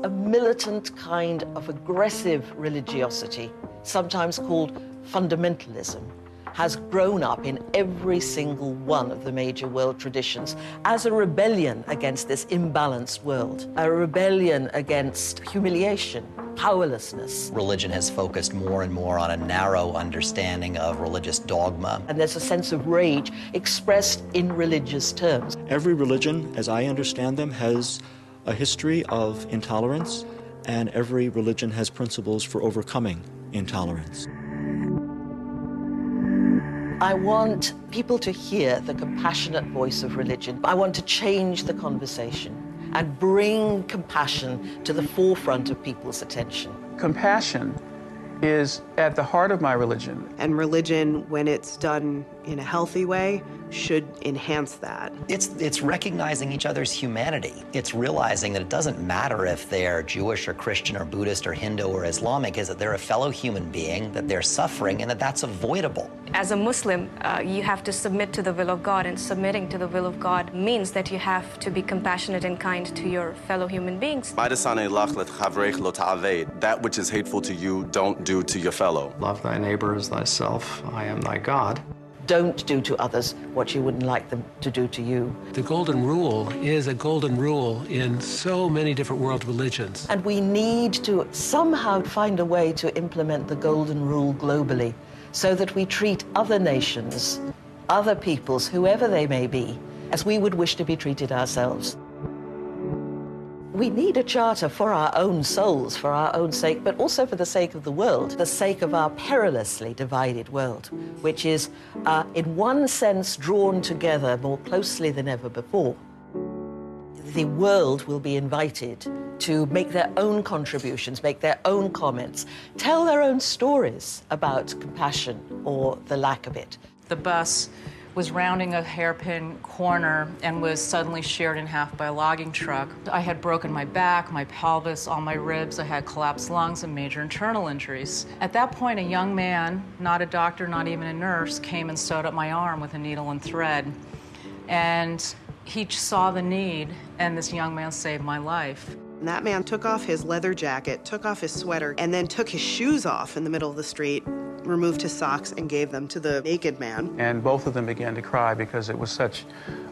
a militant kind of aggressive religiosity, sometimes called fundamentalism, has grown up in every single one of the major world traditions as a rebellion against this imbalanced world, a rebellion against humiliation, powerlessness. Religion has focused more and more on a narrow understanding of religious dogma. And there's a sense of rage expressed in religious terms. Every religion, as I understand them, has a history of intolerance, and every religion has principles for overcoming intolerance. I want people to hear the compassionate voice of religion. I want to change the conversation and bring compassion to the forefront of people's attention. Compassion is at the heart of my religion. And religion, when it's done in a healthy way, should enhance that. It's recognizing each other's humanity. It's realizing that it doesn't matter if they're Jewish or Christian or Buddhist or Hindu or Islamic, is that they're a fellow human being, that they're suffering, and that that's avoidable. As a Muslim, you have to submit to the will of God, and submitting to the will of God means that you have to be compassionate and kind to your fellow human beings. That which is hateful to you, don't do to your fellow. Love thy neighbor as thyself. I am thy God. Don't do to others what you wouldn't like them to do to you. The golden rule is a golden rule in so many different world religions. And we need to somehow find a way to implement the golden rule globally so that we treat other nations, other peoples, whoever they may be, as we would wish to be treated ourselves. We need a charter for our own souls, for our own sake, but also for the sake of the world, the sake of our perilously divided world, which is, in one sense, drawn together more closely than ever before. The world will be invited to make their own contributions, make their own comments, tell their own stories about compassion or the lack of it. The bus was rounding a hairpin corner and was suddenly sheared in half by a logging truck. I had broken my back, my pelvis, all my ribs. I had collapsed lungs and major internal injuries. At that point, a young man, not a doctor, not even a nurse, came and sewed up my arm with a needle and thread. And he saw the need, and this young man saved my life. And that man took off his leather jacket, took off his sweater, and then took his shoes off in the middle of the street, removed his socks, and gave them to the naked man. And both of them began to cry because it was such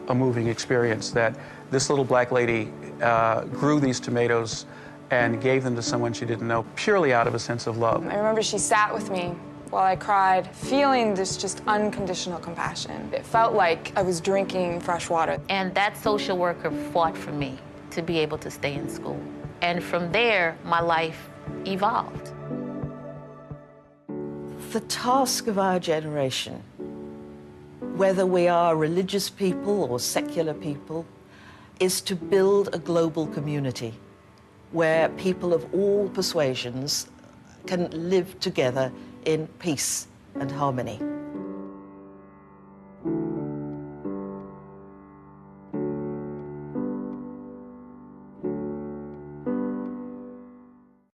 a moving experience that this little black lady grew these tomatoes and gave them to someone she didn't know, purely out of a sense of love. I remember she sat with me while I cried, feeling this just unconditional compassion. It felt like I was drinking fresh water. And that social worker fought for me to be able to stay in school. And from there, my life evolved. The task of our generation, whether we are religious people or secular people, is to build a global community where people of all persuasions can live together in peace and harmony.